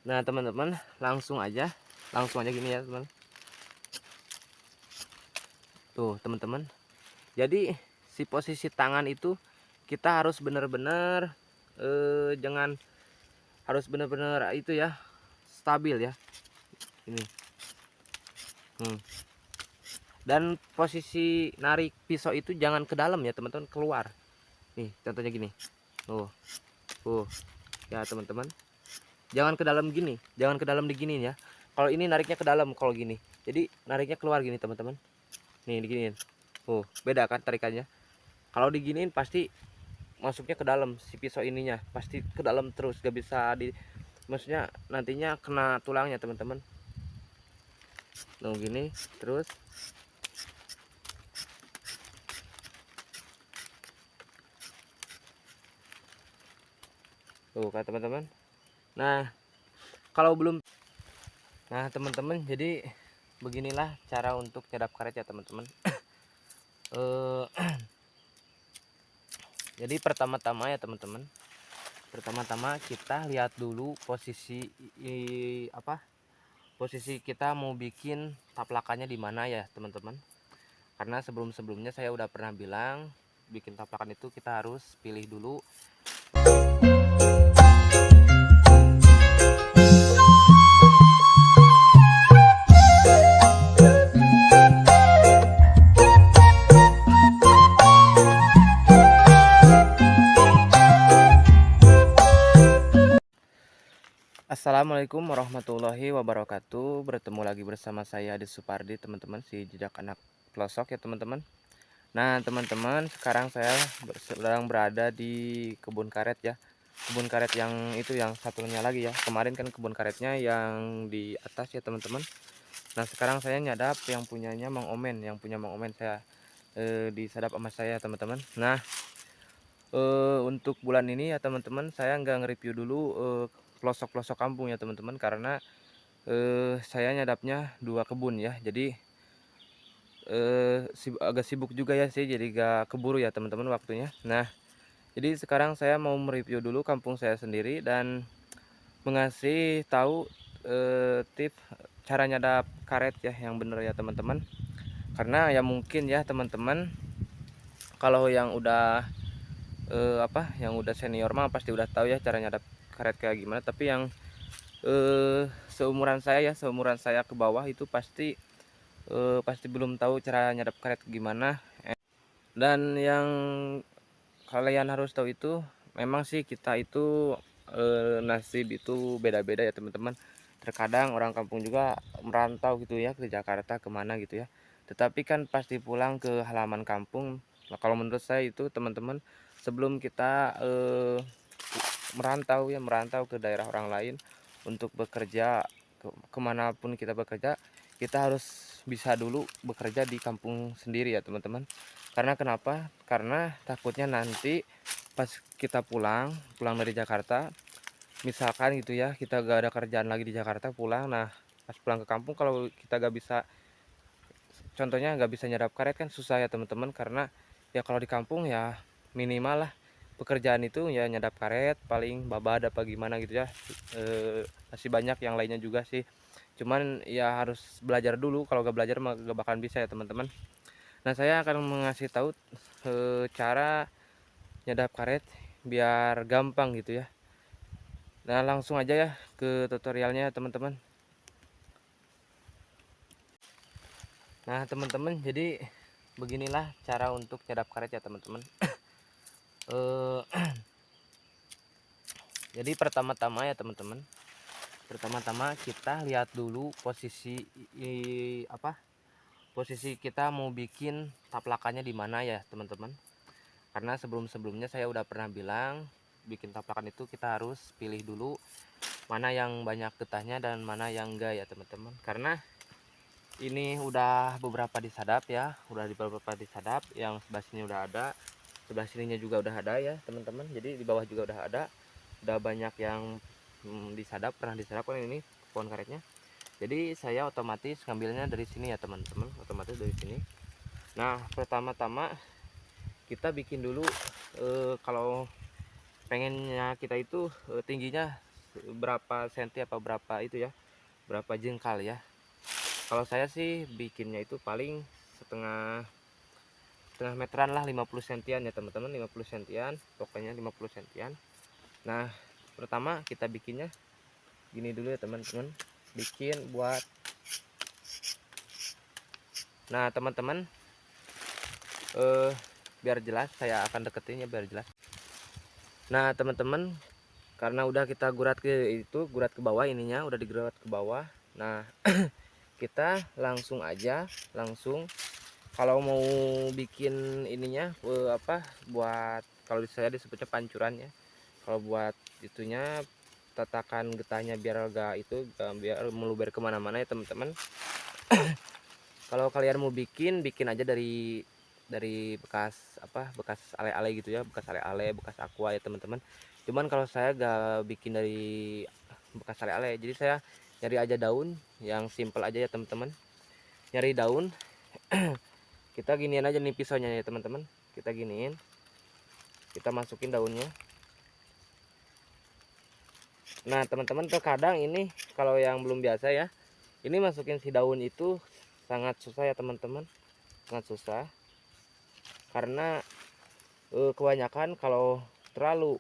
Nah teman-teman, langsung aja gini ya teman. Tuh teman-teman, jadi si posisi tangan itu kita harus benar-benar jangan, harus benar-benar itu ya, stabil ya ini. Dan posisi narik pisau itu jangan ke dalam ya teman-teman, keluar. Nih contohnya gini. Ya teman-teman, jangan ke dalam gini, jangan ke dalam diginiin ya. Kalau ini nariknya ke dalam, kalau gini jadi nariknya keluar gini teman-teman. Nih diginiin. Beda kan tarikannya. Kalau diginiin pasti masuknya ke dalam, si pisau ininya pasti ke dalam terus, gak bisa di, maksudnya nantinya kena tulangnya teman-teman. Gini terus. Tuh kan teman-teman. Nah kalau belum, nah teman-teman, jadi beginilah cara untuk nyadap karet ya teman-teman. Jadi pertama-tama ya teman-teman, pertama-tama kita lihat dulu posisi posisi kita mau bikin taplakannya di mana ya teman-teman. Karena sebelum-sebelumnya saya udah pernah bilang, bikin taplakan itu kita harus pilih dulu. Assalamualaikum warahmatullahi wabarakatuh. Bertemu lagi bersama saya Adi Supardi teman-teman, si jejak anak pelosok ya teman-teman. Nah teman-teman, sekarang saya sedang berada di kebun karet ya. Kebun karet yang itu, yang satunya lagi ya. Kemarin kan kebun karetnya yang di atas ya teman-teman. Nah sekarang saya nyadap yang punyanya Mang Omen, yang punya Mang Omen saya disadap sama saya teman-teman. Nah untuk bulan ini ya teman-teman, saya nggak nge-review dulu pelosok-pelosok kampung ya teman-teman, karena saya nyadapnya 2 kebun ya. Jadi agak sibuk juga ya sih, jadi gak keburu ya teman-teman waktunya. Nah jadi sekarang saya mau mereview dulu kampung saya sendiri dan mengasih tahu tips cara nyadap karet ya yang bener ya teman-teman. Karena ya mungkin ya teman-teman, kalau yang udah yang udah senior mah pasti udah tahu ya cara nyadap karet kayak gimana. Tapi yang seumuran saya ya, seumuran saya ke bawah itu pasti belum tahu cara nyadap karet gimana. Dan yang kalian harus tahu itu, memang sih kita itu nasib itu beda-beda ya teman-teman. Terkadang orang kampung juga merantau gitu ya ke Jakarta, kemana gitu ya, tetapi kan pasti pulang ke halaman kampung. Nah kalau menurut saya itu teman-teman, sebelum kita merantau ke daerah orang lain untuk bekerja, kemanapun kita bekerja, kita harus bisa dulu bekerja di kampung sendiri ya teman-teman. Karena kenapa? Karena takutnya nanti pas kita pulang dari Jakarta, misalkan gitu ya, kita gak ada kerjaan lagi di Jakarta, pulang, nah pas pulang ke kampung kalau kita gak bisa, contohnya gak bisa nyadap karet kan susah ya teman-teman. Karena ya kalau di kampung ya minimal lah pekerjaan itu ya nyadap karet, paling babad apa gimana gitu ya. Masih banyak yang lainnya juga sih, cuman ya harus belajar dulu. Kalau gak belajar mah gak bakalan bisa ya teman-teman. Nah saya akan mengasih tahu cara nyadap karet biar gampang gitu ya. Nah langsung aja ya ke tutorialnya teman-teman. Nah teman-teman, jadi beginilah cara untuk nyadap karet ya teman-teman. Jadi pertama-tama ya teman-teman, pertama-tama kita lihat dulu posisi posisi kita mau bikin taplakannya di mana ya teman-teman. Karena sebelum-sebelumnya saya udah pernah bilang, bikin taplakan itu kita harus pilih dulu mana yang banyak getahnya dan mana yang enggak ya teman-teman. Karena ini udah beberapa disadap ya, udah beberapa disadap, yang sebelah sini udah ada, sebelah sininya juga udah ada ya teman-teman. Jadi di bawah juga udah banyak yang disadap, pernah disadap kan ini pohon karetnya. Jadi saya otomatis ngambilnya dari sini ya teman-teman, otomatis dari sini. Nah pertama-tama kita bikin dulu kalau pengennya kita itu tingginya berapa senti apa berapa itu ya, berapa jengkal ya. Kalau saya sih bikinnya itu paling setengah setengah meteran lah, 50 sentian ya teman-teman, 50 sentian pokoknya, 50 sentian. Nah pertama kita bikinnya gini dulu ya teman-teman, bikin buat, nah teman-teman biar jelas saya akan deketin ya biar jelas. Nah teman-teman, karena udah kita gurat ke itu, gurat ke bawah, ininya udah digurat ke bawah. Nah kita langsung aja, langsung kalau mau bikin ininya apa, buat, kalau saya disebutnya pancurannya, kalau buat itunya tatakan getahnya biar gak itu, biar meluber kemana-mana ya teman-teman. Kalau kalian mau bikin aja dari bekas apa, bekas ale-ale gitu ya, bekas ale-ale, bekas aqua ya teman-teman. Cuman kalau saya gak bikin dari bekas ale-ale, jadi saya nyari aja daun yang simple aja ya teman-teman. Nyari daun kita giniin aja nih pisaunya ya teman-teman, kita giniin, kita masukin daunnya. Nah teman-teman, terkadang ini kalau yang belum biasa ya, ini masukin si daun itu sangat susah ya teman-teman, sangat susah. Karena kebanyakan kalau terlalu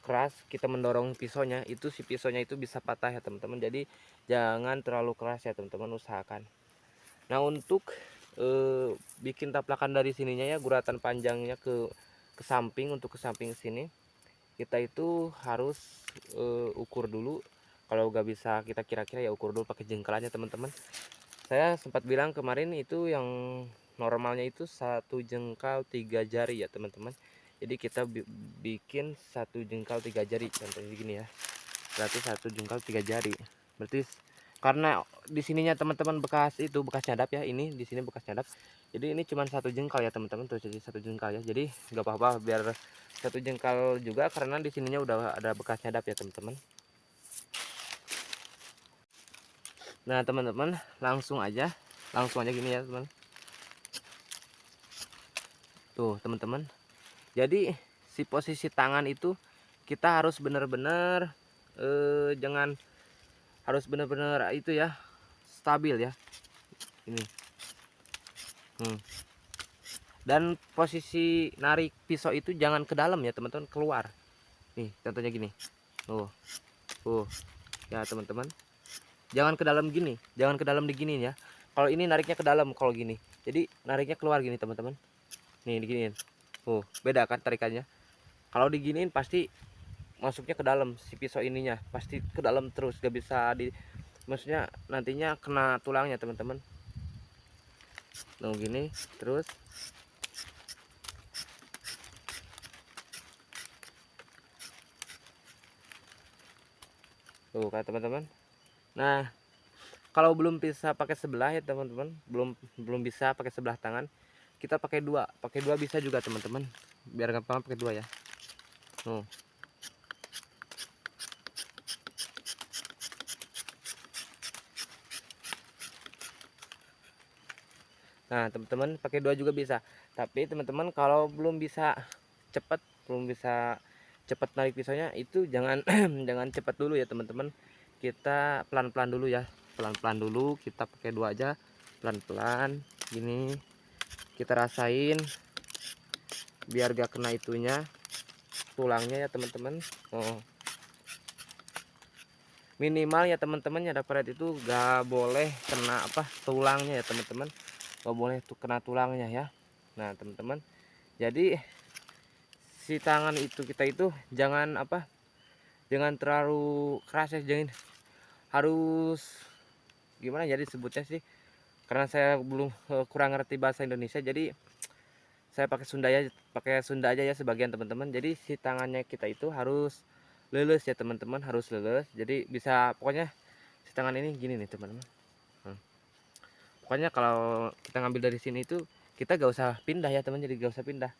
keras kita mendorong pisaunya, itu si pisaunya itu bisa patah ya teman-teman. Jadi jangan terlalu keras ya teman-teman, usahakan. Nah untuk bikin taplakan dari sininya ya, guratan panjangnya ke samping, untuk ke samping sini kita itu harus ukur dulu. Kalau nggak bisa kita kira-kira ya ukur dulu pakai jengkalannya teman-teman. Saya sempat bilang kemarin itu yang normalnya itu 1 jengkal 3 jari ya teman-teman. Jadi kita bikin 1 jengkal 3 jari, contohnya gini ya, berarti 1 jengkal 3 jari. Berarti karena di sininya teman-teman bekas itu, bekas nyadap ya, ini di sini bekas nyadap, jadi ini cuma 1 jengkal ya teman-teman, tuh jadi 1 jengkal ya, jadi nggak apa-apa biar 1 jengkal juga, karena di sininya udah ada bekas nyadap ya teman-teman. Nah teman-teman, langsung aja gini ya teman. Tuh teman-teman, jadi si posisi tangan itu kita harus benar-benar jangan, harus benar-benar itu ya, stabil ya ini. Dan posisi narik pisau itu jangan ke dalam ya teman-teman, keluar. Nih contohnya gini, ya teman-teman, jangan ke dalam gini, jangan ke dalam diginiin ya. Kalau ini nariknya ke dalam, kalau gini jadi nariknya keluar gini teman-teman. Nih diginiin, beda kan tarikannya. Kalau diginiin pasti masuknya ke dalam, si pisau ininya pasti ke dalam terus, gak bisa maksudnya nantinya kena tulangnya teman-teman. Nah gini terus. Tuh kan teman-teman. Nah kalau belum bisa pakai sebelah ya teman-teman, belum bisa pakai sebelah tangan, kita pakai dua bisa juga teman-teman, biar gampang pakai dua ya. Nah teman-teman, pakai dua juga bisa, tapi teman-teman kalau belum bisa cepat, narik pisaunya itu jangan jangan cepat dulu ya teman-teman, kita pelan-pelan dulu ya, pelan-pelan dulu, kita pakai dua aja, pelan-pelan gini, kita rasain biar gak kena itunya, tulangnya ya teman-teman. Minimal ya teman-teman ya, dapat itu gak boleh kena apa, tulangnya ya teman-teman, gak boleh tuh kena tulangnya ya. Nah teman-teman, jadi si tangan itu kita itu jangan apa, jangan terlalu keras ya, jangan, harus gimana jadi sebutnya sih, karena saya belum kurang ngerti bahasa Indonesia, jadi saya pakai Sunda aja ya sebagian teman-teman. Jadi si tangannya kita itu harus lulus ya teman-teman, harus lulus. Jadi bisa, pokoknya si tangan ini gini nih teman-teman. Pokoknya kalau kita ngambil dari sini itu kita gak usah pindah ya teman, jadi gak usah pindah,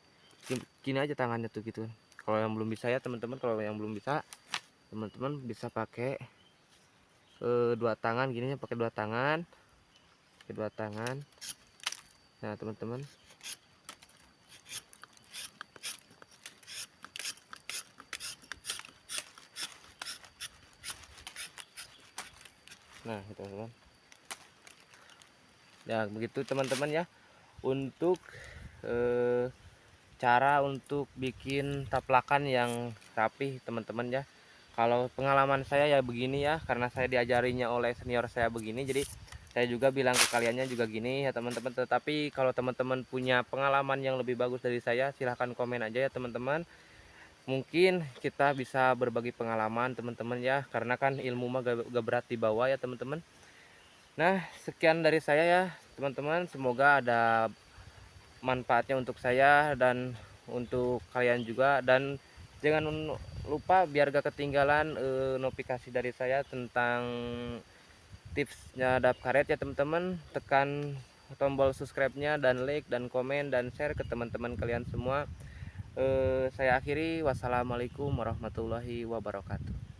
gini aja tangannya tuh gitu. Kalau yang belum bisa ya teman-teman, kalau yang belum bisa teman-teman bisa pakai dua tangan gini ya, pakai dua tangan, nah teman-teman. Nah gitu teman-teman. Ya begitu teman-teman ya untuk cara untuk bikin taplakan yang rapih teman-teman ya. Kalau pengalaman saya ya begini ya, karena saya diajarinya oleh senior saya begini, jadi saya juga bilang ke kaliannya juga gini ya teman-teman. Tetapi kalau teman-teman punya pengalaman yang lebih bagus dari saya, silahkan komen aja ya teman-teman. Mungkin kita bisa berbagi pengalaman teman-teman ya, karena kan ilmu mah gak berat dibawa ya teman-teman. Nah sekian dari saya ya teman-teman, semoga ada manfaatnya untuk saya dan untuk kalian juga, dan jangan lupa biar gak ketinggalan notifikasi dari saya tentang tipsnya dap karet ya teman-teman. Tekan tombol subscribe-nya dan like dan komen dan share ke teman-teman kalian semua. Saya akhiri, wassalamualaikum warahmatullahi wabarakatuh.